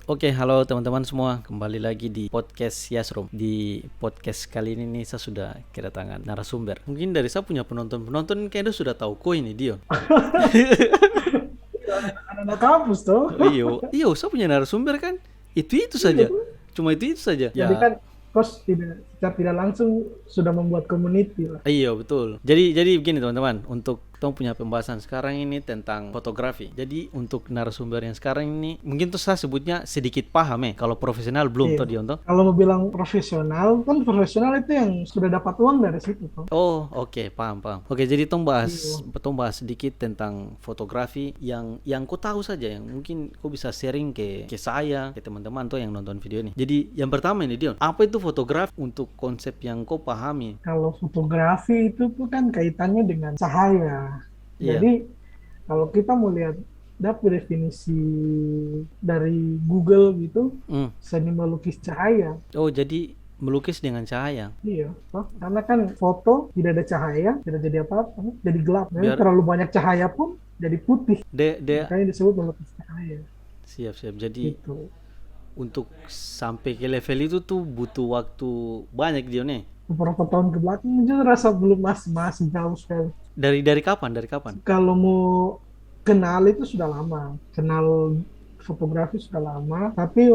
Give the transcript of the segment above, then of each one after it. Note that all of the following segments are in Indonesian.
Oke, halo teman-teman semua. Kembali lagi di podcast Yasrum. Di podcast kali ini nih saya sudah kedatangan narasumber. Mungkin dari saya punya penonton kayaknya sudah tahu kok ini Dion. Anak-anak kampus tuh. Iyo, iyo, saya punya narasumber kan. Itu Iya saja. tuh. Cuma itu saja. Jadi Ya, kan kos secara tidak langsung sudah membuat community lah. iya betul. Jadi begini teman-teman, untuk kita punya pembahasan sekarang ini tentang fotografi. Jadi untuk narasumber yang sekarang ini mungkin tuh saya sebutnya sedikit paham kalau profesional belum Iya. tuh Dion tuh. Kalau mau bilang profesional, kan profesional itu yang sudah dapat uang dari situ tuh. Oh, oke, paham, paham. Oke, jadi Iya. tong bahas sedikit tentang fotografi yang kau tahu saja, yang mungkin kau bisa sharing ke saya, ke teman-teman tuh yang nonton video ini. Jadi, yang pertama ini Dion, apa itu fotografi untuk konsep yang kau pahami? Kalau fotografi itu tuh kan kaitannya dengan cahaya. Iya. Jadi kalau kita mau lihat dapat definisi dari Google gitu, Hmm. seni melukis cahaya. Oh, jadi melukis dengan cahaya. Iya, toh. Karena kan foto tidak ada cahaya, tidak jadi apa-apa, jadi gelap. Jadi Biar terlalu banyak cahaya pun jadi putih. de Makanya disebut melukis cahaya. siap-siap. Jadi Gitu. untuk sampai ke level itu tuh butuh waktu banyak Dion nih. Beberapa tahun ke belakang jujur rasa belum masih jauh sekali. Dari kapan? Dari kapan? Kalau mau kenal itu sudah lama, kenal fotografi sudah lama, tapi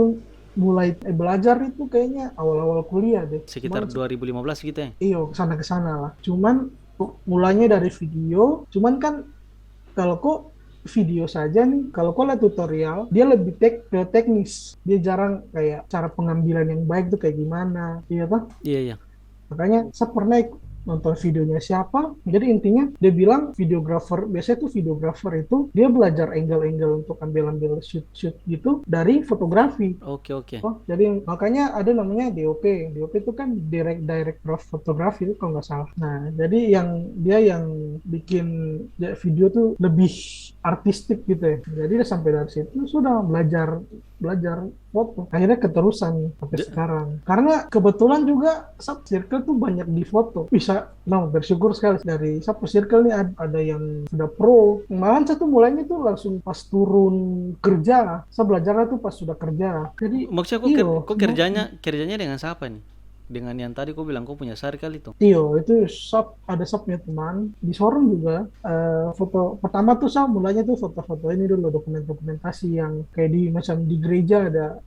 mulai belajar itu kayaknya awal-awal kuliah deh. Sekitar Cuman 2015 gitu ya. iyo kesana kesana lah. Cuman mulainya dari video, cuman kan kalau kok video saja nih, kalau kok lihat tutorial, dia lebih ke teknis. Dia jarang kayak cara pengambilan yang baik tuh kayak gimana, iya toh? Iya, iya. Makanya saya pernah nonton videonya siapa, jadi intinya dia bilang videografer, biasanya tuh videografer itu dia belajar angle-angle untuk ambil-ambil shoot-shoot gitu dari fotografi. Oke, oke. Oh, jadi makanya ada namanya DOP. DOP itu kan Director of Photography itu kalau nggak salah. Nah, jadi dia yang bikin video tuh lebih artistik gitu ya. Jadi dia sampai dari situ sudah belajar belajar foto. Akhirnya keterusan sampai Ja- sekarang. Karena kebetulan juga sub circle tuh banyak di foto. Bisa, nah bersyukur sekali dari sub circle nih ada yang sudah pro. Malahan saya tuh mulainya tuh langsung pas turun kerja. Saya belajarnya tuh pas sudah kerja. Jadi, Maksudnya iyo, kok kerjanya dengan siapa nih? Dengan yang tadi kau bilang kau punya circle itu. iyo itu ada subnya teman di showroom juga. Foto pertama tuh saya mulainya tuh foto-foto ini dulu dokumentasi yang kayak di macam di gereja ada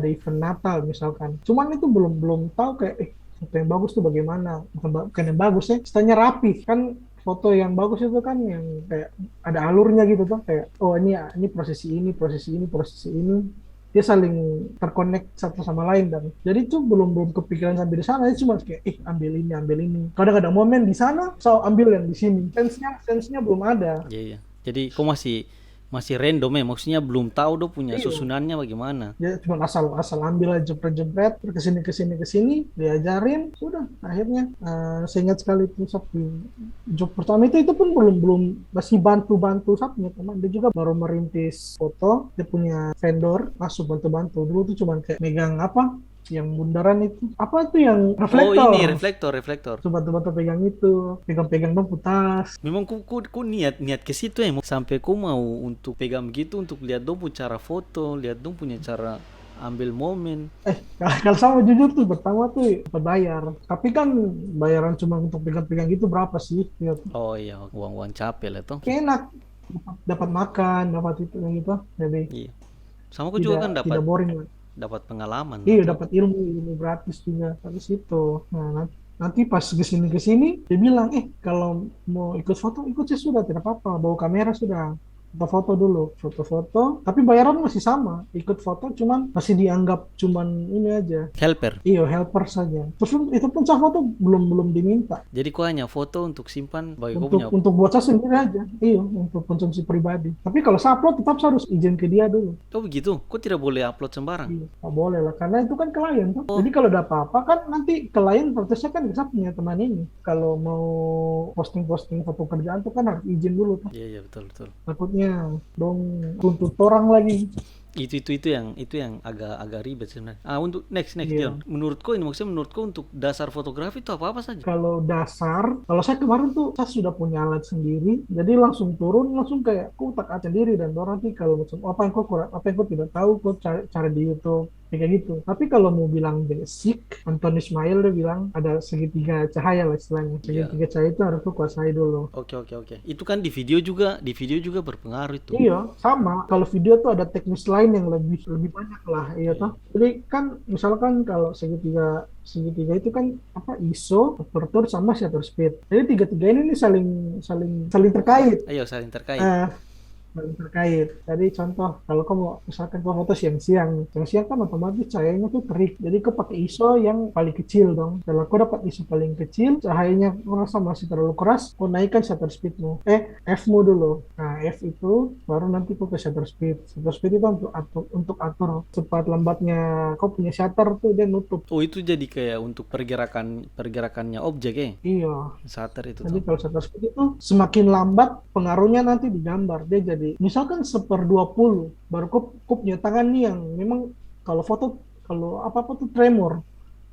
event Natal misalkan. Cuman itu belum belum tahu kayak foto yang bagus tuh bagaimana. Bukan yang bagus ya, istilahnya rapi kan. Foto yang bagus itu kan yang kayak ada alurnya gitu tuh kayak oh ini prosesi ini dia saling terkonek satu sama lain dan jadi itu belum belum kepikiran sampai di sana, itu cuma kayak ambil ini kadang ada momen di sana so ambil yang di sini, sense-nya belum ada. Iya, iya. Jadi kau masih masih random ya, maksudnya belum tahu do punya Iya, susunannya bagaimana. dia cuma asal asal ambil aja jepret-jepret terus kesini diajarin sudah akhirnya. Saya ingat sekali itu Sabtu job pertama itu pun belum belum masih bantu-bantu Sabtunya teman, dia juga baru merintis foto, dia punya vendor masuk bantu-bantu dulu tuh cuman kayak megang apa yang bundaran itu apa tuh yang Oh ini reflektor, reflektor. coba bantu pegang itu, pegang-pegang dong putas. Memang ku niat ke situ ya, sampai ku mau untuk pegang begitu untuk lihat dong punya cara foto, lihat dong punya cara ambil momen. Kalau sama jujur tuh pertama tuh dapat bayar, tapi kan bayaran cuma untuk pegang-pegang gitu berapa sih ya, Oh iya, uang-uang capek lah toh. enak, dapat makan, dapat itu gitu, jadi Iya. Sama aku juga tidak kan dapat tidak boring lah. dapat pengalaman Iya tuh. dapat ilmu gratis juga dari situ. Nah nanti pas kesini dia bilang kalau mau ikut foto ikut sih sudah tidak apa-apa, bawa kamera sudah, foto-foto dulu, foto-foto, tapi bayaran masih sama, ikut foto cuman masih dianggap cuman ini aja. Helper. Iya, helper saja. Terus itu pun saya foto belum belum diminta. Jadi ku hanya foto untuk simpan bagi kau Untuk punya. untuk buat saya sendiri aja. Iya, untuk konsumsi pribadi. Tapi kalau saya upload tetap saya harus izin ke dia dulu. Oh begitu, kok tidak boleh upload sembarang? Iya, nggak boleh lah, karena itu kan klien tuh. Oh Jadi kalau ada apa-apa kan nanti klien protesnya kan bisa punya teman ini. Kalau mau posting-posting foto kerjaan tuh kan harus izin dulu tuh. iya, iya, betul betul. Takutnya dong tuntut orang lagi. Itu yang agak ribet sebenarnya. Untuk next Iya. Dion. Menurutku untuk dasar fotografi itu apa saja? Kalau dasar, kalau saya kemarin tuh saya sudah punya alat sendiri, jadi langsung turun, langsung kayak aku tak aja sendiri dan orang nanti kalau macam apa yang kau kurang, apa yang kau tidak tahu, kau cari di YouTube kayak gitu. Tapi kalau mau bilang basic, Anton Ismail dia bilang ada segitiga cahaya lah istilahnya. Iya. Segitiga cahaya itu harus kau kuasai dulu. Oke. Itu kan di video juga berpengaruh itu. Iya, sama. Kalau video tuh ada teknis lain yang lebih lebih banyak lah, iya toh. Iya. Jadi kan misalkan kalau segitiga segitiga itu kan apa ISO, aperture sama shutter speed. Jadi tiga-tiga ini nih saling saling saling terkait. Ayo saling terkait. Eh, saling terkait. Jadi contoh, kalau kamu misalkan kamu foto siang-siang, siang-siang kan otomatis cahayanya tuh terik. Jadi kau pakai ISO yang paling kecil dong. Kalau kau dapat ISO paling kecil, cahayanya merasa masih terlalu keras, kau naikkan shutter speedmu. F-mu dulu. Nah, F itu baru nanti kau ke shutter speed. Shutter speed itu untuk atur cepat lambatnya. Kau punya shutter tuh dia nutup. Oh, itu jadi kayak untuk pergerakannya objek Iya. shutter itu Jadi tuh. kalau shutter speed itu semakin lambat pengaruhnya nanti di gambar. Dia jadi misalkan 1/20 baru kau punya tangan nih yang memang kalau foto kalau apa-apa tuh tremor.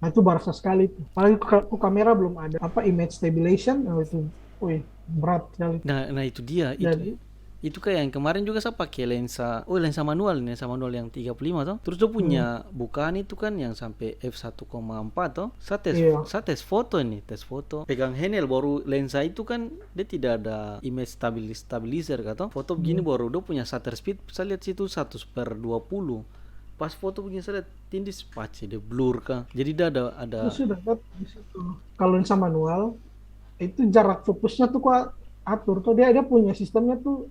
Nah itu berasa sekali tuh. Apalagi kamera belum ada apa image stabilization, nah itu, wih berat sekali. Nah itu dia. Jadi Itu kayak yang kemarin juga saya pakai lensa manual yang 35 toh. Terus dia hmm, punya bukaan itu kan yang sampai f1,4 toh. iya, Saya tes foto ini, tes foto. Pegang handle baru lensa itu kan dia tidak ada image stabilizer kan toh. Foto begini hmm, baru dia punya shutter speed saya lihat situ 1/20. Pas foto begini saya lihat tindis pace dia blur kah. Jadi dia ada itu sudah dapat di situ. Kalau lensa manual itu jarak fokusnya tuh kok atur tuh dia punya sistemnya tuh.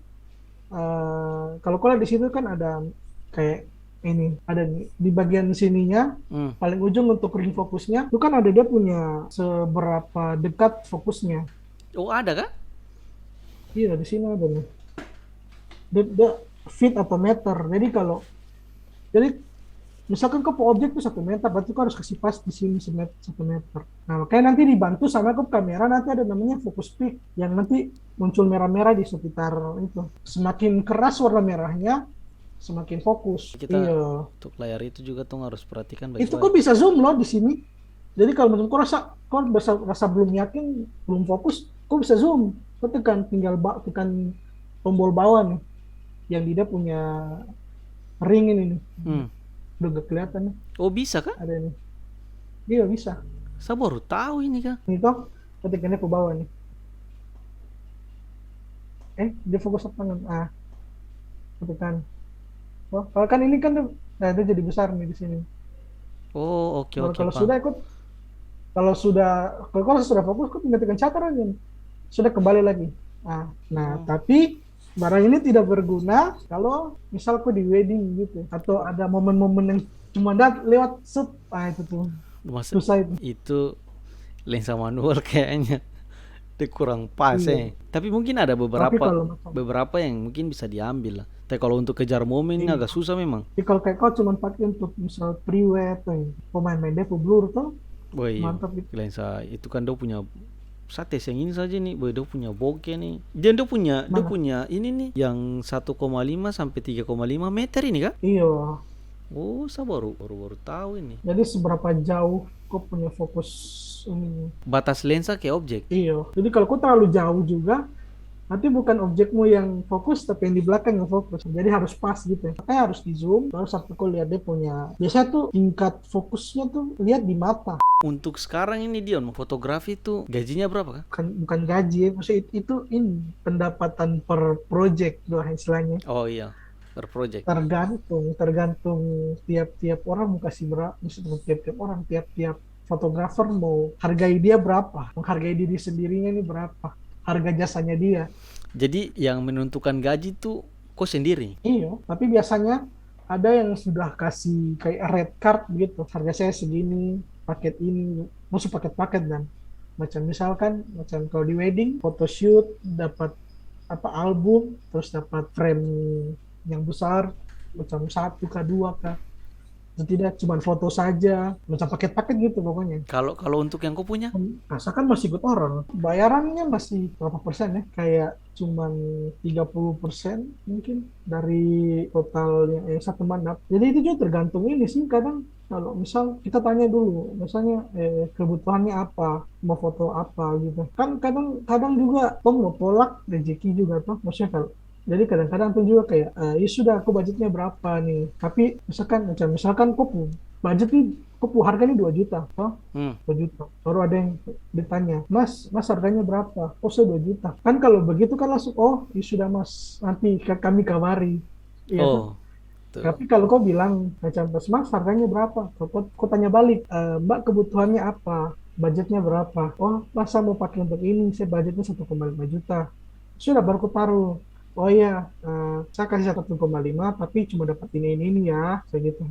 Kalau kalian di situ kan ada kayak ini, ada di bagian sininya, hmm. paling ujung untuk ring fokusnya, itu kan ada dia punya seberapa dekat fokusnya. Oh, ada kah? Iya, di sini ada nih. Dia feet atau meter. Jadi misalkan kau objek tuh 1 meter, berarti kau harus kasih pas di sini 1 meter. Nah, makanya nanti dibantu sama kau kamera, nanti ada namanya focus peak, yang nanti muncul merah-merah di sekitar itu. Semakin keras warna merahnya, semakin fokus. Kita Iya. untuk layar itu juga tuh harus perhatikan Itu baik-baik. kok bisa zoom loh di sini. Jadi kalau menurut kau rasa belum yakin, belum fokus, kau bisa zoom. Kau tinggal tekan tombol bawah nih, yang dia punya ring ini nih. Hmm. Udah gak kelihatan nih, Oh, bisa kah? ada nih. Dia bisa. Saya baru tahu ini kah. Ini toh, ketikanya ke bawah nih. Dia fokus apa tangan? Ketekan. Oh, kalau kan ini kan, nah dia jadi besar nih di sini. Oh, oke Baru oke kalau Bang. sudah ikut, kalau sudah fokus, kok tinggal tekan shutter aja nih. Sudah kembali lagi. Nah, Oh, tapi barang ini tidak berguna kalau misal kok di wedding gitu, atau ada momen-momen yang cuma lewat set, itu tuh masa susah itu. itu lensa manual kayaknya dia kurang pas Iya. Tapi mungkin ada Tapi beberapa kalau macam beberapa yang mungkin bisa diambil lah. Tapi kalau untuk kejar momen ini agak iya. susah memang. Tapi kalau kayak kau cuma pakai untuk misal pre-wed, pemain-main depo blur tuh Woi, mantap itu. lensa itu kan dia punya sates yang ini saja nih, boy, dia punya bokeh nih. Dia Mana? punya ini nih yang 1,5 sampai 3,5 meter ini kah? Iya. Oh, saya baru tahu ini. Jadi seberapa jauh kau punya fokus ini. Batas lensa ke objek. Iya. Jadi kalau kau terlalu jauh juga, nanti bukan objekmu yang fokus, tapi yang di belakang yang fokus. Jadi harus pas gitu. Makanya harus di zoom, terus sampai kau lihat dia punya. Biasanya tuh tingkat fokusnya tuh lihat di mata. Untuk sekarang ini Dion, fotografi itu gajinya berapa kah? Bukan gaji ya. Maksudnya itu ini pendapatan per project doh istilahnya. Oh iya, per project. Tergantung tiap-tiap orang mau kasih berapa. Maksudnya tiap-tiap orang, tiap-tiap fotografer mau hargai dia berapa, menghargai diri sendirinya ini berapa, harga jasanya dia. Jadi yang menentukan gaji tuh kok sendiri. Iya, tapi biasanya ada yang sudah kasih kayak red card begitu. Harga saya segini, paket ini, musuh paket-paket dan macam misalkan macam kalau di wedding, photoshoot dapat apa album, terus dapat frame yang besar, macam satu kah dua kah. tidak cuma foto saja, macam paket-paket gitu pokoknya. Kalau kalau untuk yang kau punya? Rasakan masih ikut orang. Bayarannya masih berapa persen ya? Kayak cuman 30% mungkin dari totalnya yang satu mandap. Jadi itu juga tergantung ini sih. Kadang kalau misal kita tanya dulu, misalnya kebutuhannya apa, mau foto apa gitu. Kan kadang kadang juga toh mau tolak rezeki juga toh. Maksudnya kalau jadi kadang-kadang tuh juga kayak, ya sudah aku budgetnya berapa nih. Tapi misalkan kok budget nih, kok harganya 2 juta. Toh Hmm. 2 juta. Baru ada yang ditanya, Mas harganya berapa? Oh, saya 2 juta. Kan kalau begitu kan langsung, oh, ya sudah Mas, nanti kami kabari. Iya kan? Oh, tuh. Tapi kalau kau bilang, macam Mas harganya berapa? Kau tanya balik, Mbak kebutuhannya apa? Budgetnya berapa? Oh, masa mau pakai untuk ini? Saya budgetnya 1,5 juta. Sudah, baru kau taruh. Oh iya, saya kasih 1,5, tapi cuma dapat ini ya, saya gitu.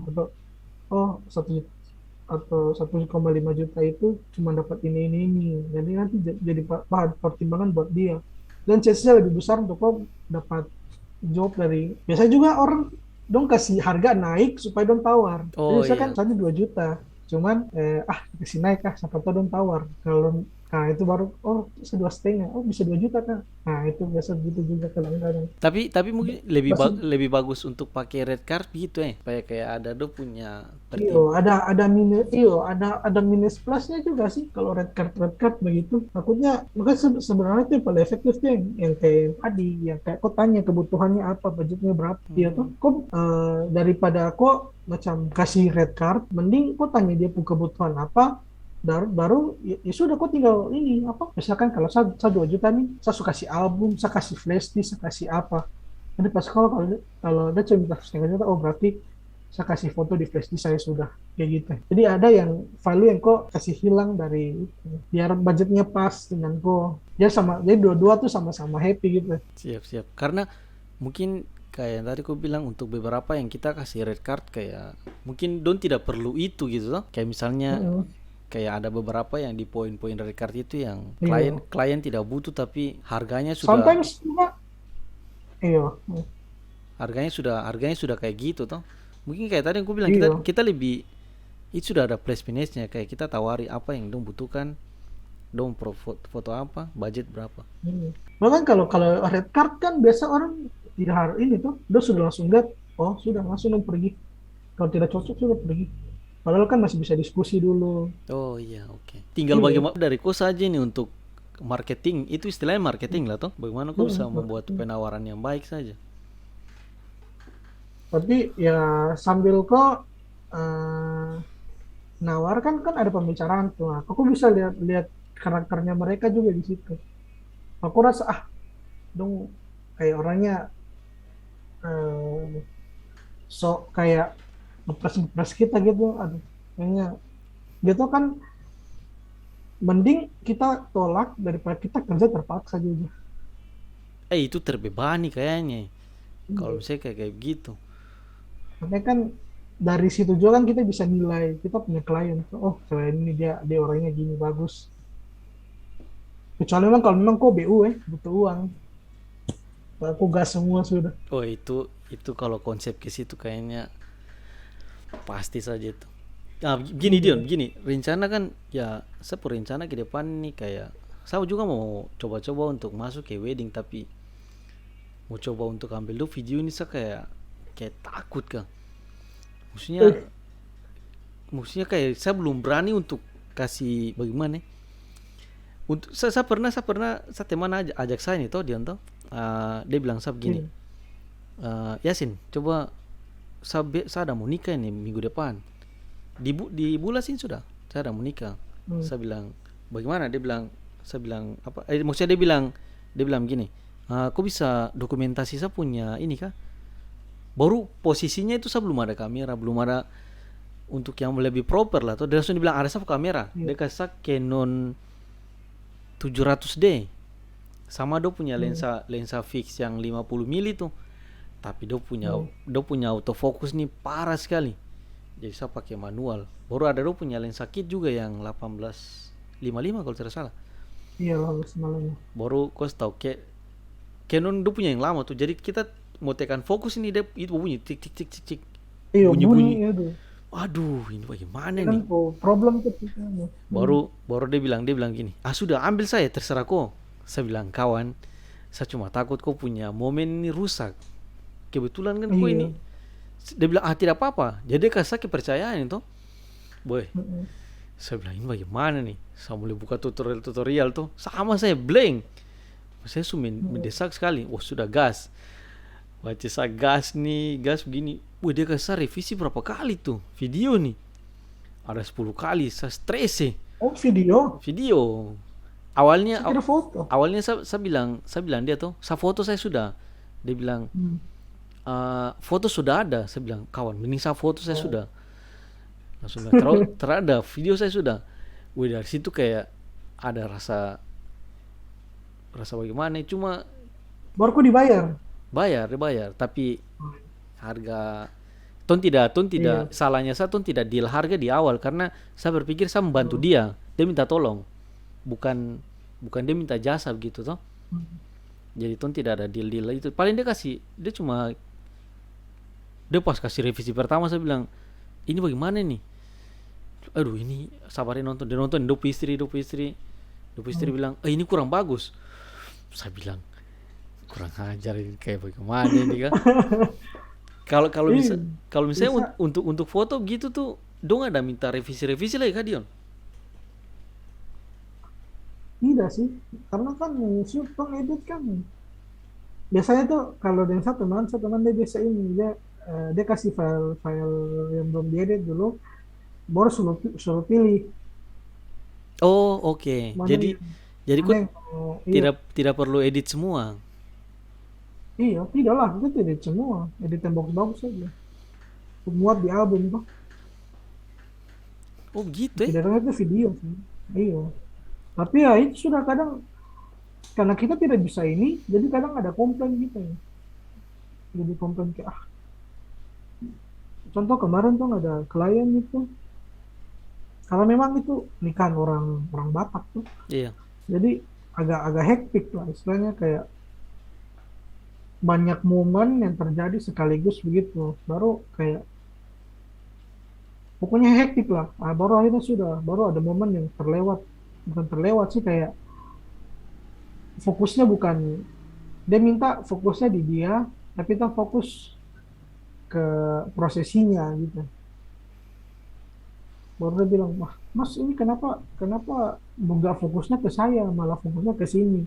Oh, 1,5 juta itu cuma dapat ini. Jadi nanti jadi bahan pertimbangan buat dia. Dan chance-nya lebih besar untuk kau dapat job dari. Biasanya juga orang dong kasih harga naik supaya dong tawar. Jadi Oh saya kan iya. tadi 2 juta. Cuman kasih naik kah, siapa tahu dong tawar. Kalau nah itu baru, oh bisa 2,5, oh bisa 2 juta kah. Nah itu biasa gitu juga kadang-kadang. Tapi mungkin Masih. lebih bagus untuk pakai red card gitu supaya kayak ada do punya Iyo, pertim. ada minus plusnya juga sih kalau red card begitu. Takutnya makanya sebenarnya itu yang paling efektif tuh yang kayak yang tadi, yang kayak kau tanya kebutuhannya apa, budgetnya berapa. Iya tuh, Hmm. kok daripada kok macam kasih red card, mending kau tanya dia punya kebutuhan apa, baru ya sudah kok tinggal ini apa. Misalkan kalau saya 2 juta nih, saya suka kasih album, saya kasih flash disk, saya kasih apa. Nanti pas kalau dia cuma minta 1,5 juta, oh berarti saya kasih foto di flashdisk saya sudah kayak gitu. Jadi ada yang value yang kok kasih hilang dari itu. Biar budgetnya pas dengan kok. Jadi dua-dua tuh sama-sama happy gitu. Siap. Karena mungkin kayak yang tadi aku bilang untuk beberapa yang kita kasih red card kayak mungkin don tidak perlu itu gitu loh. Kayak misalnya Heeh. kayak ada beberapa yang di poin-poin red card itu yang klien Iya. klien tidak butuh tapi Sometimes juga iya. harganya sudah kayak gitu toh. Mungkin kayak tadi aku bilang kita Iya. kita lebih itu sudah ada plus minusnya kayak kita tawari apa yang dong butuhkan, dong foto apa, budget berapa. Hmm. Bahkan kalau kalau red card kan biasa orang tidak harus ini tuh, dia sudah langsung lihat, oh sudah langsung dong pergi. Kalau tidak cocok sudah pergi. Padahal kan masih bisa diskusi dulu. Oh iya, oke. Tinggal Iya. bagaimana dari kau saja nih untuk marketing, itu istilahnya marketing lah toh. Bagaimana kau bisa membuat Marketing. penawaran yang baik saja. Tapi ya sambil kok eh, nawar kan ada pembicaraan tuh. Aku bisa lihat karakternya mereka juga di situ. Aku rasa dong kayak orangnya eh, sok kayak ngepres kita gitu. Aduh, kayaknya gitu kan mending kita tolak daripada kita kerja terpaksa juga. Itu terbebani kayaknya. Kalau Iya. misalnya kayak gitu. Makanya kan dari situ juga kan kita bisa nilai kita punya klien. Oh, klien ini dia dia orangnya gini bagus. Kecuali memang kalau memang kok BU butuh uang. Aku gas semua sudah. Oh itu kalau konsep ke situ kayaknya pasti saja itu. Nah, gini Dion, Iya. gini, rencana kan ya saya rencana ke depan nih kayak saya juga mau coba-coba untuk masuk ke wedding tapi mau coba untuk ambil dulu video ini saya kayak takut kan. Maksudnya Eh, maksudnya kayak saya belum berani untuk kasih bagaimana. Untuk saya teman aja ajak saya nih toh Dion toh. Dia bilang saya begini, iya. Yasin, coba saya ada mau nikah nih minggu depan. Di bulan sini sudah saya ada mau nikah. Hmm. Saya bilang bagaimana, saya bilang apa, maksudnya dia bilang gini, kok bisa dokumentasi saya punya ini kah, baru posisinya itu saya belum ada kamera, belum ada untuk yang lebih proper lah tuh. Dia langsung dibilang ada saya kamera, Iya. dia kasih Canon 700D sama do punya Hmm. lensa fix yang 50 mili tuh, tapi Hmm. do punya autofocus nih parah sekali. Jadi saya pakai manual. Baru ada do punya lensa kit juga yang 1855 kalau tidak salah. Iya lah semalamnya. Baru kau tahu Canon do punya yang lama tuh. Jadi kita mau tekan fokus ini dia itu bunyi tik tik tik tik tik. Iya Bunyi bunyi bunyi itu. Waduh, ini bagaimana Kan nih? problem ketika Baru dia bilang gini, ah sudah ambil saya terserah kok. Saya bilang, kawan, saya cuma takut kau punya momen ini rusak. Kebetulan kan kau iya. ini. Dia bilang, ah tidak apa-apa. Jadi kasih kepercayaan itu. Boy, Mm-mm. saya bilang, ini bagaimana nih? Saya mulai buka tutorial tuh. Sama saya blank. Saya sudah Mm-mm. mendesak sekali. Wah sudah gas. Baca saya gas nih, gas begini. Wah dia kasih revisi berapa kali tuh video nih. Ada 10 kali. Saya stres sih. Oh, video. Video. Awalnya Saya kira foto. awalnya saya bilang dia tuh, saya foto saya sudah. Dia bilang, Hmm. foto sudah ada. Saya bilang, kawan, mending saya foto saya Oh. sudah. Langsung bilang, terada video saya sudah. Wih dari situ kayak ada rasa rasa bagaimana? Cuma Baru kok dibayar. dibayar, tapi harga ton tidak Iya. salahnya saya ton tidak deal harga di awal karena saya berpikir saya membantu dia minta tolong, bukan bukan dia minta jasa begitu toh. Jadi ton tidak ada deal itu, paling dia cuma dia pas kasih revisi pertama saya bilang, ini bagaimana nih, aduh ini sabarin nonton, dia nonton dopu istri bilang, ini kurang bagus. Saya bilang, kurang ajar ini, kayak bagaimana ini kan. Kalau kalau bisa Iya. kalau misalnya Bisa. untuk foto gitu tuh dong ada minta revisi lagi kak Dion. Tidak sih. Karena kan shoot kan edit kan. Biasanya tuh kalau dengan satu teman dia biasa ini dia kasih file-file yang belum diedit dulu, baru suruh pilih Oh oke, mana jadi yang jadi mana kok yang mau. Iya. tidak tidak perlu edit semua. Iya, tidak lah, itu edit semua, edit yang bagus-bagus saja. Muat di album tuh. Oh gitu Tidak ada itu video sih. Iya. Tapi ya itu sudah kadang karena kita tidak bisa ini, jadi kadang ada komplain gitu ya. Jadi komplain kayak contoh kemarin tuh ada klien itu, karena memang itu nikahan orang orang Batak tuh, iya. jadi agak-agak hektik lah istilahnya kayak banyak momen yang terjadi sekaligus begitu, baru kayak pokoknya hektik lah. Baru akhirnya sudah, baru ada momen yang terlewat, bukan terlewat sih kayak fokusnya bukan dia minta fokusnya di dia, tapi kita fokus ke prosesinya gitu. Baru dia bilang, wah mas ini kenapa kenapa nggak fokusnya ke saya, malah fokusnya ke sini.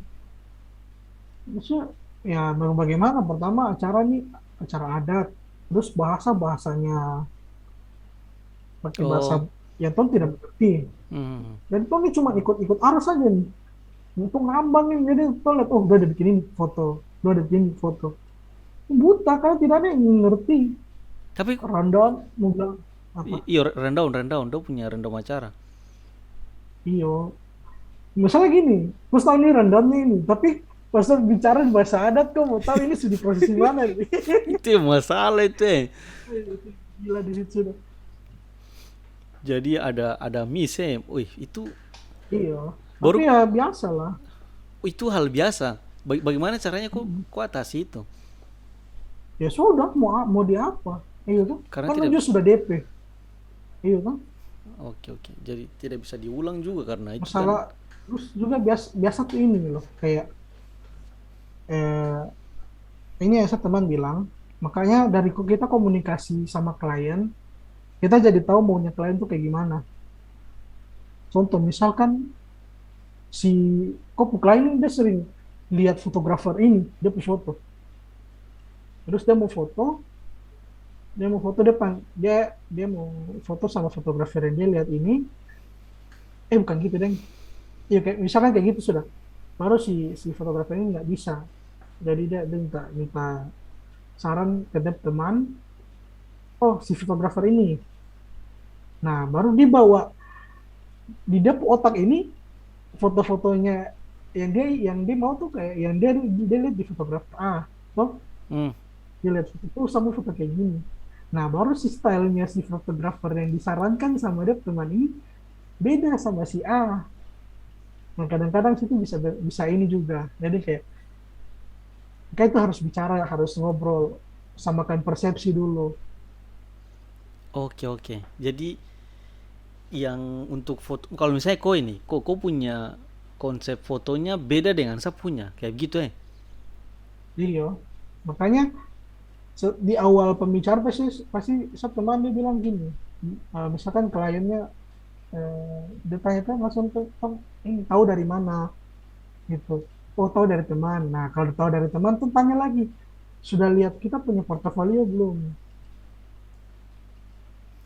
Maksudnya ya mau bagaimana? Pertama acara nih acara adat, terus bahasanya pakai bahasa Oh. yang Tom tidak mengerti. Hmm. Dan Tom ini cuma ikut-ikut arus aja nih. Untuk ngambang nih, jadi Tom lihat, oh udah ada bikinin foto, udah ada bikinin foto. Buta karena tidak ada yang ngerti. Tapi Rundown, mau bilang apa? iya, rundown dia punya rundown acara. Iyo, misalnya gini, terus tahu ini rundown nih, ini, tapi pas Tom bicara bahasa adat, kok mau tahu ini sudah prosesi mana nih? Itu yang masalah itu ya. Gila di situ sudah. Jadi ada miss ya. Wih, itu Iya, tapi baru ya biasa lah. itu hal biasa. Bagaimana caranya kok atasi itu? Ya sudah, mau di apa? Iya kan? Karena Kan tidak. aja sudah DP. Iya kan? Oke. Jadi tidak bisa diulang juga karena itu kan. Masalah terus juga biasa biasa tuh ini loh, kayak eh, ini ya saya teman bilang, makanya dari kita komunikasi sama klien, kita jadi tahu maunya klien tuh kayak gimana. Contoh misalkan si kok klien ini dia sering lihat fotografer ini, dia punya foto. Terus dia mau foto depan, dia mau foto sama fotografer yang dia lihat ini, bukan gitu deh. Ya kayak misalkan kayak gitu sudah. Baru si fotografer ini nggak bisa. Jadi dia minta saran ke teman, oh si fotografer ini. Nah, baru dibawa di dia otak ini foto-fotonya yang dia mau tuh kayak yang dia lihat di fotografer toh Hmm. dia lihat foto tuh sama foto kayak gini. Nah, baru si stylenya si fotografer yang disarankan sama dia teman ini beda sama si A. Nah, kadang-kadang situ bisa bisa ini juga. Jadi kayak itu harus bicara, harus ngobrol, samakan persepsi dulu. Oke, oke. Jadi yang untuk foto, kalau misalnya kau punya konsep fotonya beda dengan saya punya, kayak gitu Iya, makanya di awal pembicaraan pasti pasti satu teman dia bilang gini, misalkan kliennya dia tanya kan langsung tuh, "Tom, ini tahu dari mana gitu?" Oh, tahu dari teman. Nah, kalau tahu dari teman tuh tanya lagi, sudah lihat kita punya portofolio belum?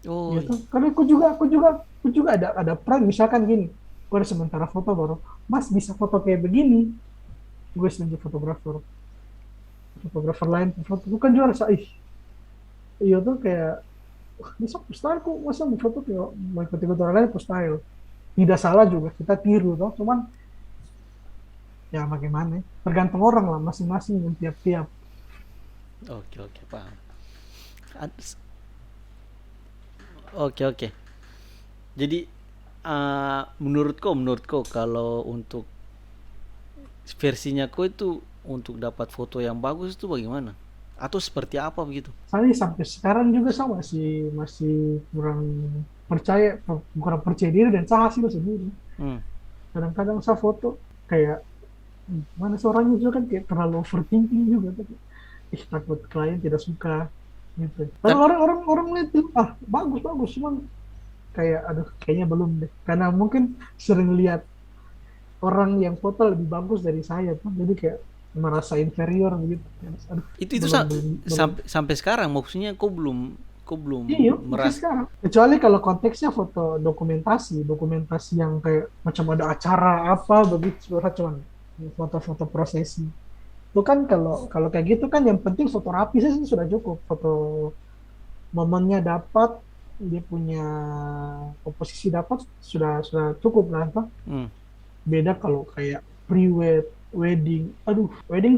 Oh, Gitu. Karena aku juga ada peran misalkan gini, aku ada sementara foto baru, Mas bisa foto kayak begini, gue sebagai fotografer, fotografer lain foto, bukan juga rasa ih, iya tuh kayak wah, bisa style kok, masa mau foto kayak mau ikut-ikut orang lain style. Tidak salah juga, kita tiru toh, cuman ya bagaimana ya, tergantung orang lah masing-masing yang tiap-tiap. oke, oke, paham. Ad- Oke, oke. Jadi menurutku kalau untuk versinya kau itu untuk dapat foto yang bagus itu bagaimana? Atau seperti apa begitu? Saya sampai sekarang juga sama masih masih kurang percaya, kurang percaya diri dan saya hasil sendiri. Hmm. Kadang-kadang saya foto kayak mana seorangnya juga kan kayak terlalu overthinking juga tapi takut klien tidak suka gitu. Padahal Tapi orang lihat bagus bagus cuman kayak aduh kayaknya belum deh karena mungkin sering lihat orang yang foto lebih bagus dari saya tuh jadi kayak merasa inferior gitu. Aduh itu belum belum belum. sampai sampai sekarang maksudnya kau belum Iya, masih merasa. sekarang. Kecuali kalau konteksnya foto dokumentasi, dokumentasi yang kayak macam ada acara apa begitu, curhat cuman foto-foto prosesi. Itu kan kalau kalau kayak gitu kan yang penting foto rapi sih sudah cukup. Foto momennya dapat, dia punya komposisi dapat sudah cukup lah. Toh. Hmm. Beda kalau kayak pre-wed, wedding. Aduh, wedding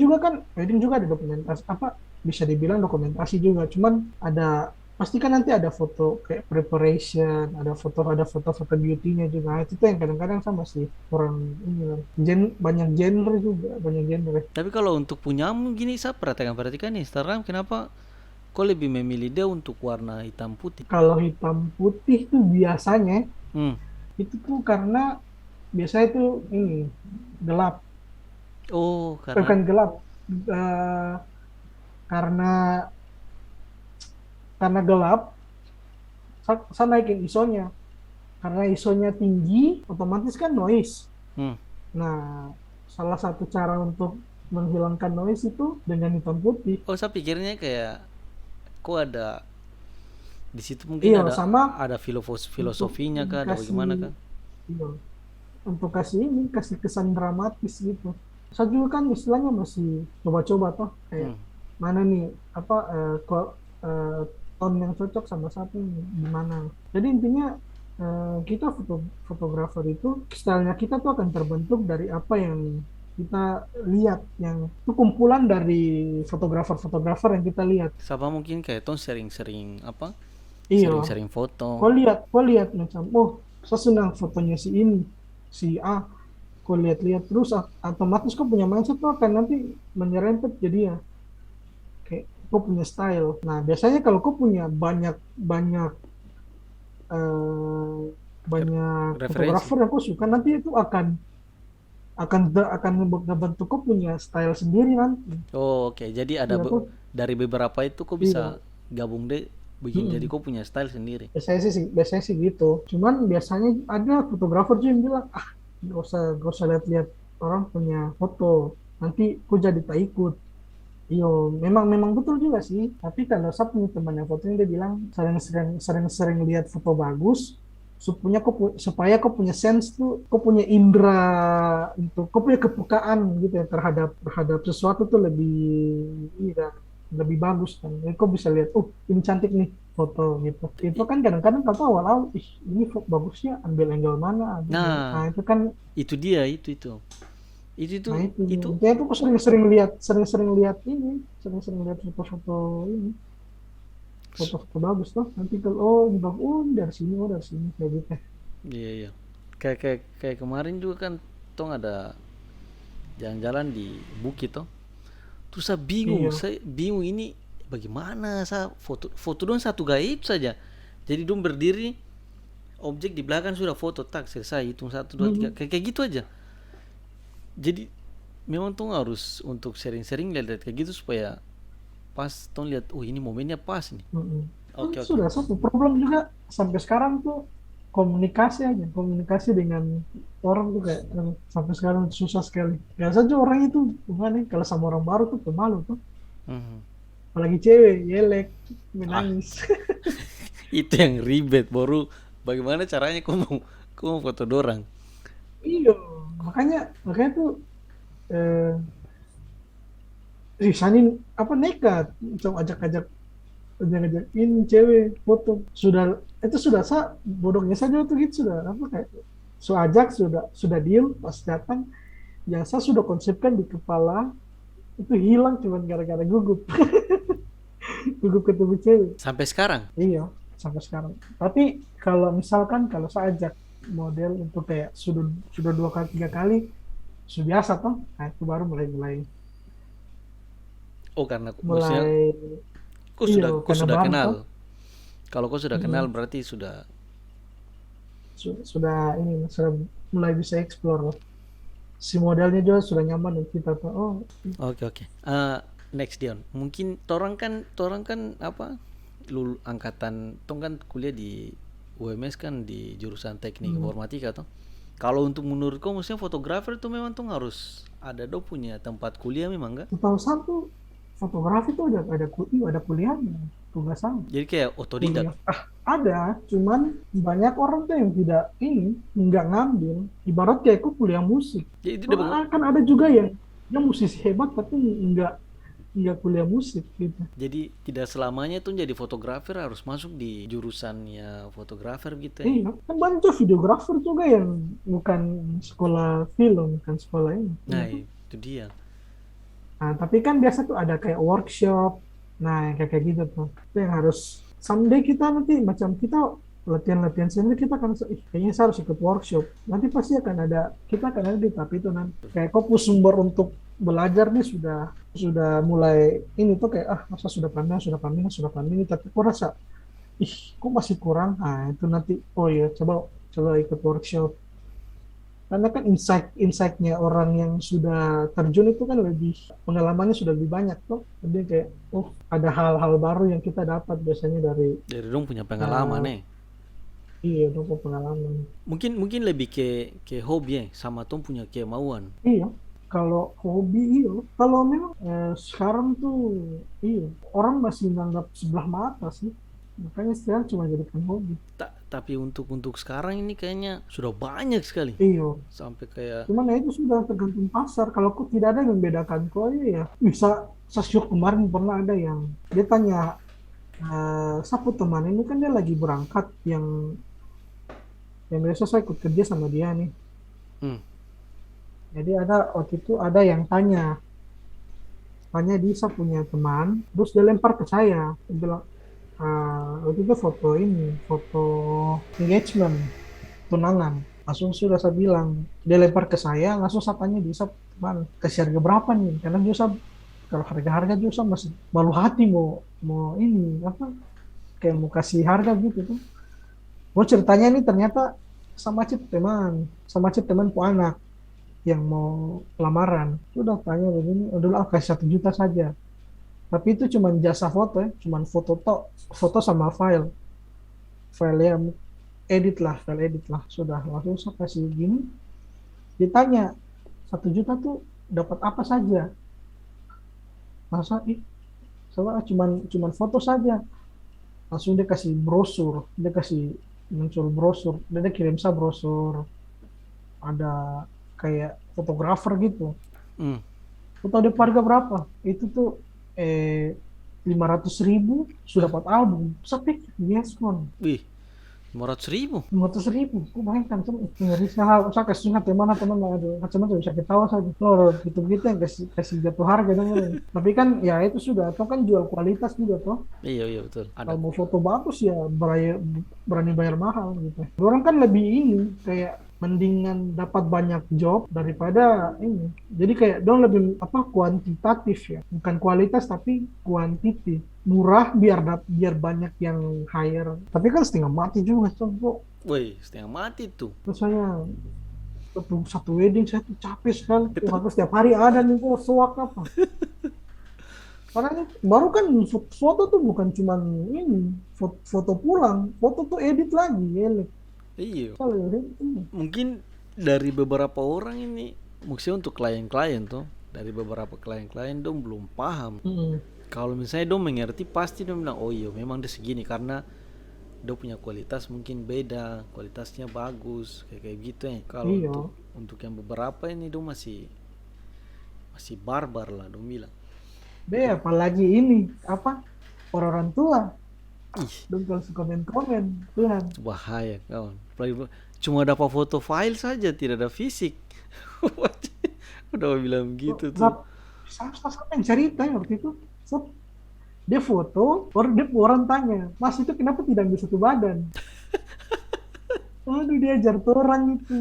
juga ada dokumentasi apa bisa dibilang dokumentasi juga. Cuman ada pasti kan nanti ada foto kayak preparation, ada foto-foto beauty-nya juga. Nah, itu tuh yang kadang-kadang sama sih kurang ini lah. Banyak genre juga, banyak genre. Tapi kalau untuk punyamu gini saya perhatikan nih Instagram, kenapa kau lebih memilih dia untuk warna hitam putih? Kalau hitam putih tuh biasanya Hmm. itu tuh karena biasanya tuh ini gelap. Oh, karena Bukan gelap, eh, karena gelap, saya naikin ISO-nya. Karena ISO-nya tinggi, otomatis kan noise. hmm. Nah, salah satu cara untuk menghilangkan noise itu dengan hitam putih. Oh, saya pikirnya kayak kok ada di situ mungkin Iya, ada sama untuk filosofinya kah, ada bagaimana kasih kah? iya, untuk kasih ini, kasih kesan dramatis gitu. Saya juga kan istilahnya masih coba-coba toh, kayak Hmm. mana nih apa kok eh, tone yang cocok sama satu gimana. Jadi intinya kita fotografer itu stylenya kita tuh akan terbentuk dari apa yang kita lihat, yang itu kumpulan dari fotografer-fotografer yang kita lihat. Sama mungkin kayak Tom sering-sering apa? Iya, Sering-sering foto. kau lihat macam oh saya senang fotonya si ini si A, kau lihat-lihat terus otomatis kau punya mindset tuh akan nanti menyerempet jadi ya kayak kau punya style. Nah biasanya kalau kau punya banyak banyak eh, banyak Referensi. fotografer yang kau suka nanti itu akan ngebentuk kau punya style sendiri nanti. Oh, oke. Jadi ada Iya tuh, dari beberapa itu kok bisa iya. gabung deh bikin jadi Mm-mm. kok punya style sendiri. Biasanya sih gitu. Cuman biasanya ada fotografer juga yang bilang, gak usah lihat-lihat orang punya foto. Nanti aku jadi tak ikut. Iyo, memang memang betul juga sih. Tapi kalau saya punya teman yang fotonya dia bilang sering-sering lihat foto bagus, supaya kau punya sense tuh, kau punya indera untuk, kau punya kepekaan gitu ya terhadap terhadap sesuatu tuh iya, lebih bagus kan. Jadi kau bisa lihat, ini cantik nih foto gitu. Itu I- kan kadang-kadang kau tahu awal-awal, ini bagusnya ambil angle mana, nah Nah, itu kan. itu dia itu. Itu Nah itu, itu intinya tuh aku sering-sering lihat foto-foto ini, foto-foto bagus tuh. Nanti kalau ini bagus, dari sini kayak gitu. iya, iya. Kayak kemarin juga kan Tong ada jalan-jalan di bukit toh. Terus Iya, saya bingung ini bagaimana saya foto foto dong satu gaya itu saja. Jadi dong berdiri, objek di belakang sudah foto, tak selesai, hitung 1, 2, 3, kayak gitu aja. Jadi memang tuh harus untuk sering-sering lihat kayak gitu supaya pas tuh lihat, oh ini momennya pas nih. Oke, oke. Sudah satu problem juga sampai sekarang tuh komunikasi aja, komunikasi dengan orang tuh kayak sampai sekarang susah sekali. Biasa aja orang itu gimana nih kalau sama orang baru tuh pemalu tuh, Mhm. apalagi cewek, yelek, Ah, menangis. itu yang ribet. Baru bagaimana caranya kau mau foto dorang? Iya, makanya makanya tuh eh, Sanin apa nekat, coba ajak-ajakin cewek foto sudah itu sudah bodohnya saja tuh gitu sudah apa kayak so ajak sudah deal pas datang yang saya sudah konsepkan di kepala itu hilang cuman gara-gara gugup gugup ketemu cewek. Sampai sekarang. Iya, sampai sekarang. Tapi kalau misalkan kalau saya ajak model untuk kayak sudah 2 kali 3 kali sudah biasa toh, nah itu baru mulai mulai Oh, karena maksudnya mulai iya kau karena sudah baru kenal. toh. Kalau kau sudah kenal Mm-mm. berarti sudah. Sudah ini sudah mulai bisa explore si modelnya juga sudah nyaman dan kita tuh oh Oke, oke. Next Dion. Mungkin torang kan apa? Angkatan tong kan kuliah di UMS kan di jurusan teknik hmm, informatika toh. Kalau untuk menurut kau maksudnya fotografer itu memang tuh harus ada dong punya tempat kuliah memang enggak? 2001 fotografi tuh ada kuliahnya tugas sama Jadi kayak otodidak. kuliah ada cuman banyak orang tuh yang tidak ini nggak ngambil ibarat kayak aku kuliah musik. Jadi itu udah Wah, kan ada juga yang dia musisi hebat tapi nggak kuliah musik gitu. jadi tidak selamanya tuh jadi fotografer harus masuk di jurusannya fotografer gitu ya. Iya, kan banyak tuh videografer juga yang bukan sekolah film, bukan sekolah ini. Iya Nah, tuh. itu dia. Nah, tapi kan biasa tuh ada kayak workshop, nah yang kayak gitu tuh. Itu yang harus someday kita nanti macam kita latihan-latihan sendiri kita akan kayaknya saya harus ikut workshop. Nanti pasti akan ada kita akan ada di tahap itu nanti. Kayak kok sumber untuk belajar nih sudah mulai ini tuh kayak masa sudah pandai tapi kok rasa kok masih kurang. Nah, itu nanti oh ya coba coba ikut workshop. Karena kan insightnya orang yang sudah terjun itu kan lebih pengalamannya sudah lebih banyak tuh. Jadi kayak oh ada hal-hal baru yang kita dapat biasanya dari Dari dong punya pengalaman eh, nih. iya dong pengalaman. Mungkin mungkin lebih ke hobi ya, sama Tom punya kemauan. Iya, kalau hobi iya. Kalau memang sekarang tuh iya orang masih menganggap sebelah mata sih. Makanya sekarang cuma jadikan hobi. Tapi untuk sekarang ini kayaknya sudah banyak sekali. Iya, Sampai kayak cuman ya itu sudah tergantung pasar. Kalau kok tidak ada yang membedakan kok ya bisa sesyuk kemarin pernah ada yang dia tanya sapu teman ini kan dia lagi berangkat yang biasa saya ikut kerja sama dia nih. hmm, Jadi ada waktu itu ada yang tanya dia punya teman, terus dia lempar ke saya. Dia bilang, waktu itu foto engagement, tunangan. Langsung sudah saya bilang, dia lempar ke saya, langsung saya tanya dia teman, kasih harga berapa nih? Karena dia kalau harga-harga dia masih malu hati mau ini apa kayak mau kasih harga gitu tuh. Oh ceritanya ini ternyata sama cip temanku anak yang mau lamaran. Sudah tanya begini, udah lah kasih 1 juta saja. Tapi itu cuma jasa foto ya, cuma foto sama file yang file edit lah. Sudah langsung saya kasih gini. Ditanya 1 juta tuh dapat apa saja? Masa soalnya cuman foto saja. Langsung dia kasih brosur, dia kasih muncul brosur, dia kirim saya brosur. Ada kayak fotografer gitu. hmm. Kau tahu dia harga berapa? Itu tuh 500.000 sudah dapat album. Saya pikir yes kon. Wih, 500.000. 500.000. Kau bayangkan tuh ngeri saya kasih ingat teman teman ada macam bisa ketawa saja. Loh gitu gitu yang kasih jatuh harga dan tapi kan ya itu sudah. Atau kan jual kualitas juga toh. Iya, iya betul. Ada. Kalau mau foto bagus ya berani bayar mahal gitu. Orang kan lebih ini kayak mendingan dapat banyak job daripada ini. Jadi kayak dong lebih apa kuantitatif ya, bukan kualitas tapi kuantiti. Murah biar banyak yang hire. Tapi kan setengah mati juga coba. Woi, setengah mati tuh. Terus saya satu wedding saya tuh capek sekali. Maka setiap hari ada nih kok suak apa. Karena ini baru kan foto tuh bukan cuman ini foto pulang, foto tuh edit lagi ya. Iya. Kalau Mungkin dari beberapa orang ini, maksudnya untuk klien-klien tuh, dari beberapa klien-klien dong belum paham. mm, Kalau misalnya dong mengerti pasti dong bilang, oh iya memang dia segini karena dong punya kualitas mungkin beda, kualitasnya bagus, kayak kayak gitu ya. Kalau iya. untuk yang beberapa ini dong masih masih barbar lah dong bilang. Deh, apalagi ini apa orang tua Ih, dong kalau suka komen Tuhan. bahaya kawan. Apalagi cuma dapat foto file saja, tidak ada fisik. Udah bilang gitu tuh. Siapa yang cerita ya waktu itu? So, dia foto, orang tanya, Mas itu kenapa tidak bisa satu badan? Aduh dia ajar tuh orang itu.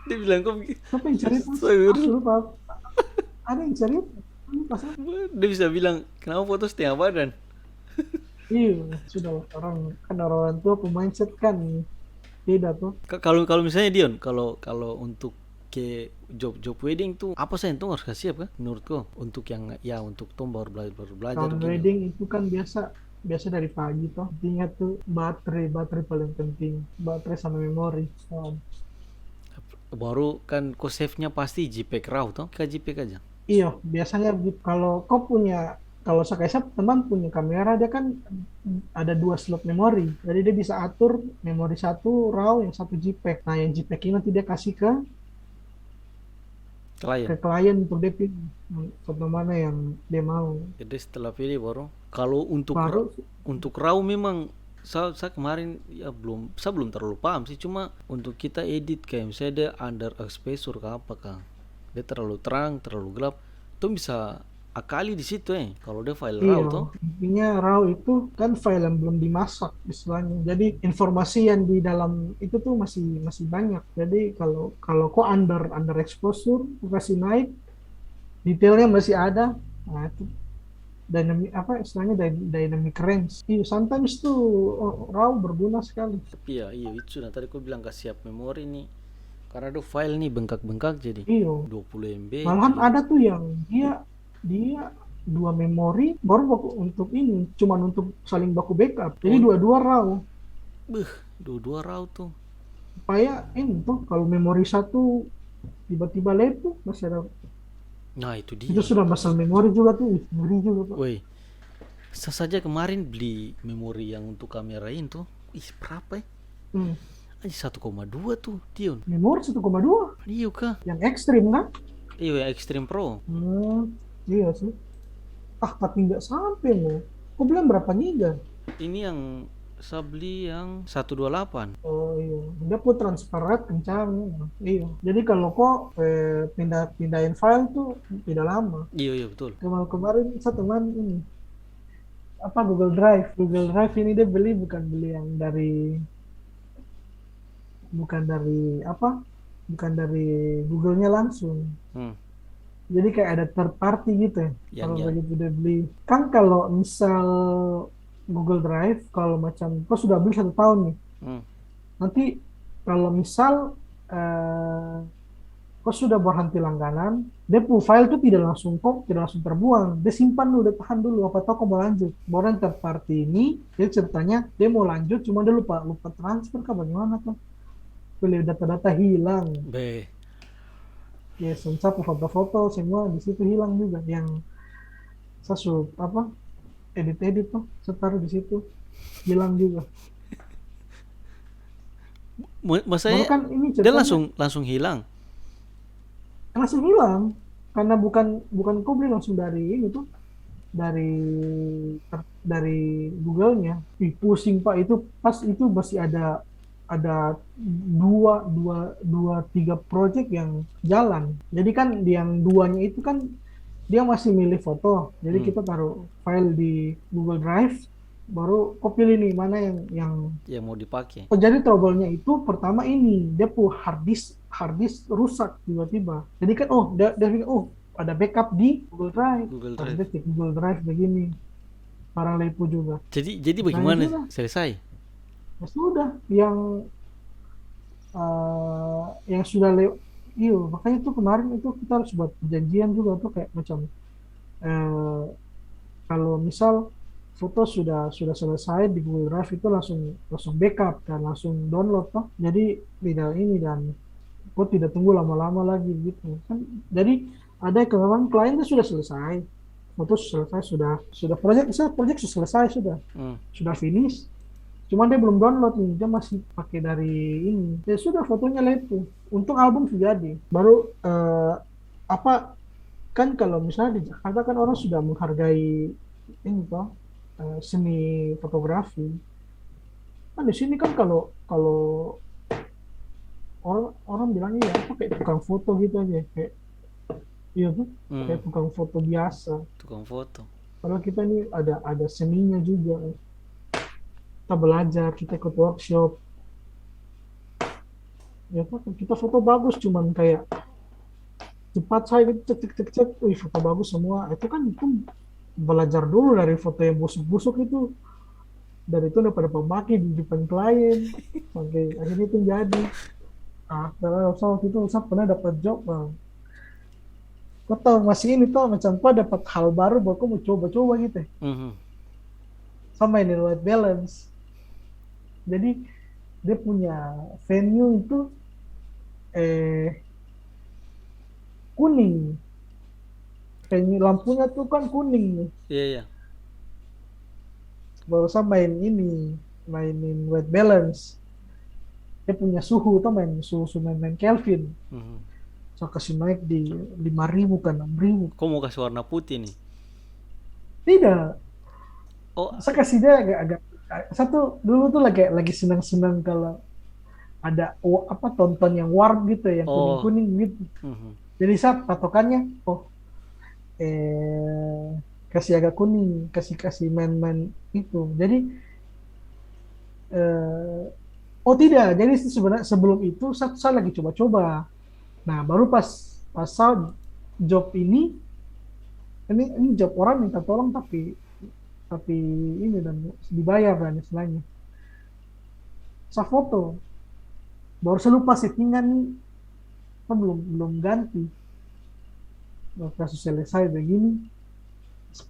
Dia bilang kok Siapa yang cerita? sayur. Aku lupa. Ada yang cerita? Pas Dia bisa bilang kenapa foto setengah badan. iya, sudah lah, orang tua mindset kan beda tuh. Kalau kalau misalnya Dion, kalau kalau untuk ke job wedding tuh apa sih yang tuh harus kasih apa menurutku untuk yang ya untuk tuh baru belajar Kalau gini. wedding itu kan biasa biasa dari pagi toh. Intinya tuh baterai paling penting. Baterai sama memori. So, Baru kan kok save-nya pasti JPEG RAW toh, ke JPEG aja. iya, biasanya kalau kau punya, kalau saya kayak teman punya kamera, dia kan ada dua slot memori. Jadi dia bisa atur memori satu RAW, yang satu JPEG. Nah, yang JPEG ini nanti dia kasih ke Klien. klien untuk dia pilih foto mana yang dia mau. Jadi setelah pilih baru kalau Baru, untuk RAW memang saya kemarin ya saya belum terlalu paham sih, cuma untuk kita edit kayak misalnya dia under exposure ke apa kah, dia terlalu terang terlalu gelap tuh bisa akali di situ kalau dia file RAW iya, tuh. intinya RAW itu kan file yang belum dimasak istilahnya. Jadi informasi yang di dalam itu tuh masih masih banyak. Jadi kalau kalau kok under exposure, kok kasih naik, detailnya masih ada. Nah, itu dynamic apa istilahnya dynamic range. Iya, sometimes tuh RAW berguna sekali. Tapi ya iya itu sudah tadi aku bilang kasih siap memori nih karena tuh file nih bengkak-bengkak jadi Iya, 20 MB malahan jadi ada tuh yang dia dua memori baru untuk ini, cuman untuk saling baku backup. Jadi oh dua-dua RAW. dua-dua RAW tuh. Supaya ini tuh kalau memori satu tiba-tiba letup masih ada, Nah itu itu dia. sudah masalah memori juga tuh, ngeri juga Pak. Woi, saya saja kemarin beli memori yang untuk kamerain tuh, ih berapa ya? Hmm. Aja 1,2 tuh, Dion. Memori 1,2 Iya kah? yang ekstrim kan. Iya yang Extreme Pro. Iya sih, tapi nggak sampai loh. Kau bilang berapa giga? Ini yang saya beli yang 128. Oh iya, dia pun transparan kencang. Iya, jadi kalau kok pindahin file tuh tidak lama. Iya iya betul. Kemarin saya teman ini apa Google Drive ini dia beli, bukan beli yang bukan dari Google-nya langsung. Hmm. Jadi kayak ada third party gitu ya. Yang Kalau ya. begitu dia beli, kan kalau misal Google Drive, kalau macam kau sudah beli 1 tahun nih, Hmm. nanti kalau misal eh, kau sudah berhenti langganan, dia punya file itu tidak langsung terbuang, dia simpan dulu, dia tahan dulu, apa tahu kau mau lanjut. Baru yang third party ini, dia ceritanya dia mau lanjut, cuma dia lupa lupa transfer kah bagaimana tuh, beli data-data hilang. Be. Ya, semua foto-foto semua di situ hilang juga. Yang saya apa edit-edit tuh, saya taruh di situ, hilang juga. Baru Masanya kan ini dia ceritanya langsung hilang. langsung hilang karena bukan kau beli langsung dari ini tuh, dari Google-nya. Ih, pusing Pak, itu pas itu masih ada dua tiga project yang jalan. Jadi kan di yang duanya itu kan dia masih milih foto. Jadi Hmm. kita taruh file di Google Drive, Baru kau pilih nih mana yang Yang mau dipakai. oh, jadi trouble-nya itu pertama ini dia pu hard disk rusak tiba-tiba. Jadi kan dia bilang ada backup di Google Drive. Google Pas Drive. dia cek Google Drive begini, barang lepu juga. Jadi Nah ya bagaimana sudah, selesai? ya sudah yang sudah lewat. Iya, makanya tuh kemarin itu kita harus buat perjanjian juga tuh kayak macam eh, kalau misal foto sudah selesai di Google Drive itu langsung langsung backup dan langsung download toh. Jadi tidak ini dan kok tidak tunggu lama-lama lagi gitu kan. Jadi ada memang kliennya sudah selesai, foto selesai sudah proyek sudah selesai sudah finish. Cuman dia belum download nih, dia masih pakai dari ini. Ya sudah fotonya itu. Untung album sudah jadi. Baru apa kan kalau misalnya di Jakarta kan orang sudah menghargai ini toh seni fotografi. Kan di sini kan kalau kalau orang orang bilangnya ya apa kayak tukang foto gitu aja kayak iya tuh kayak tukang foto biasa. Tukang foto. Kalau kita ini ada seninya juga. Kita belajar, kita ikut workshop. Ya kan kita foto bagus cuman kayak cepat saya gitu cek cek cek cek, wih foto bagus semua. Itu belajar dulu dari foto yang busuk-busuk itu. Dari itu udah pada pemakai di depan klien sampai akhirnya itu jadi. Karena waktu itu saya pernah dapat job, bang. Kau tahu masih ini tuh macam kau dapat hal baru, bahwa kau mau coba-coba gitu. Mhm. Sama ini white balance. Jadi dia punya venue itu kuning. Venue lampunya tuh kan kuning nih. Iya, iya. Baru saya mainin white balance. Dia punya suhu tuh main Kelvin. Mhm. Saya kasih naik di 5.000 kan 6.000. Kok mau kasih warna putih nih? Tidak, Oh, saya kasih dia agak-agak satu dulu tuh lagi senang-senang kalau ada apa tonton yang warm gitu yang oh. kuning-kuning gitu. Mhm. Jadi saya patokannya kasih agak kuning, kasih kasih main-main itu. Jadi eh, tidak, jadi sebenarnya sebelum itu saya lagi coba-coba. Nah, baru pas pas saya job ini job orang minta tolong tapi ini dan dibayar dan istilahnya. Saya foto, baru saya lupa settingan nih, saya belum ganti. Baru kasus selesai begini.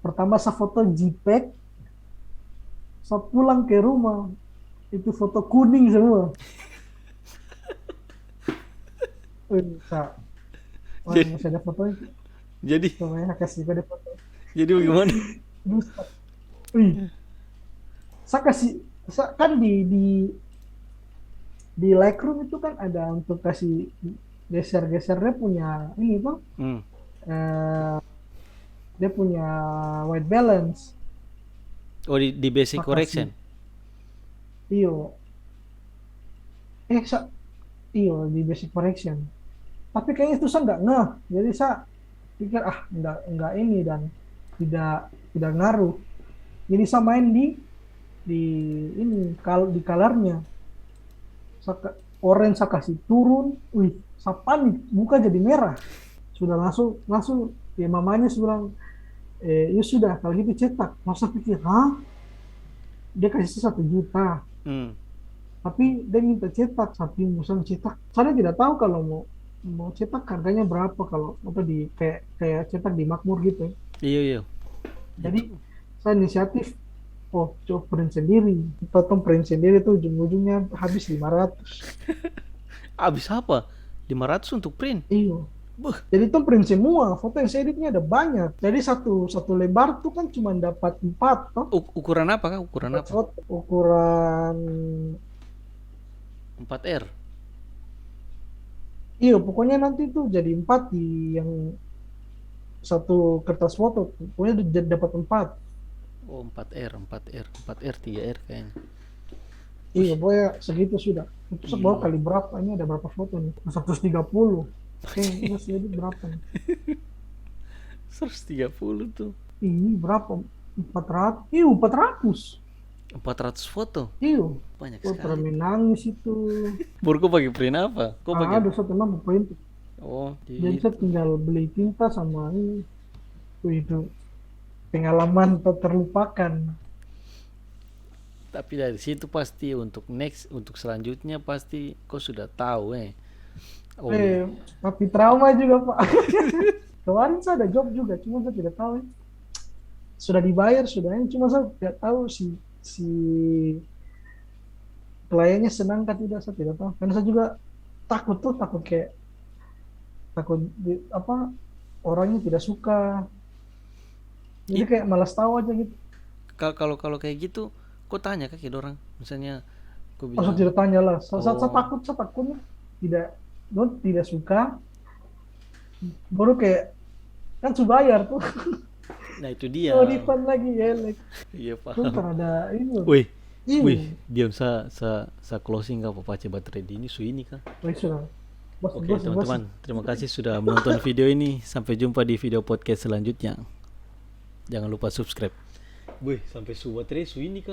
Pertama saya foto JPEG, saya pulang ke rumah, itu foto kuning semua. Saya, Jadi, masih ada fotonya, jadi, saya kasih pada foto. jadi bagaimana? Dusta. Wih, saya kasih, kan di Lightroom itu kan ada untuk kasih geser-geser dia punya ini tuh, Hmm. eh, dia punya white balance. Oh, di basic Saya kasih, correction. iyo, sa, iyo di basic correction. Tapi kayaknya itu saya nggak ngeh, jadi saya pikir nggak ini dan tidak ngaruh. Jadi saya main di ini kalau di colornya, orange saya kasih turun, wih, saya panik, muka jadi merah. Sudah langsung langsung ya mamanya bilang, ya sudah kalau gitu cetak. Masa pikir, dia kasih 1 juta, Hmm. tapi dia minta cetak, tapi misalnya cetak. Saya tidak tahu kalau mau cetak harganya berapa kalau apa di kayak cetak di Makmur gitu. Iya, iya. Jadi saya inisiatif, coba print sendiri. Potong print sendiri tuh ujung-ujungnya habis 500. Abis apa? 500 untuk print. Iya. Buh. Jadi itu print semua, foto yang saya editnya ada banyak. Jadi satu lembar tuh kan cuma dapat 4 toh. Ukuran apa kak? Ukuran apa? Foto ukuran 4R. iya pokoknya nanti tuh jadi 4 di yang satu kertas foto. Pokoknya dapat 4. Oh, 4R, 4R, 4R, 3R kayaknya. Iya, pokoknya segitu sudah. Itu sebuah Gila. kali berapa? Ini ada berapa foto nih? 130. Oke, ini masih edit berapa nih? 130 tuh. Ini berapa? 400. Iya, 400. 400 foto. Iyo, Banyak gue pernah sekali. menangis itu. Baru kau pakai print apa? Kau pakai. Ada satu teman poin. Oh, Jadi gitu. saya tinggal beli tinta sama ini. Itu pengalaman tak terlupakan. Tapi dari situ pasti untuk next, untuk selanjutnya pasti kau sudah tahu Oh, Tapi trauma juga Pak. Kemarin saya ada job juga, cuma saya tidak tahu. Sudah dibayar, sudah ini, cuma saya tidak tahu si kliennya senang kan tidak, saya tidak tahu. Karena saya juga takut kayak apa orangnya tidak suka. Jadi kayak malas tahu aja gitu. kalau kayak gitu, kau tanya ke orang, misalnya kau Maksud bilang, tidak tanya lah. Saya oh, takut tidak tidak suka. Baru kayak kan sudah bayar tuh. nah itu dia. Oh, refund lagi ya. Iya Tuh paham. kan ada ini loh. Wih, wih, Iya. diam sa closing kah papace baterai di ini su ini kah? Baik sudah. Bos, Oke bos, bos. teman-teman, terima kasih sudah menonton video ini. Sampai jumpa di video podcast selanjutnya. Jangan lupa subscribe. Wih, sampai su baterai su ini kah?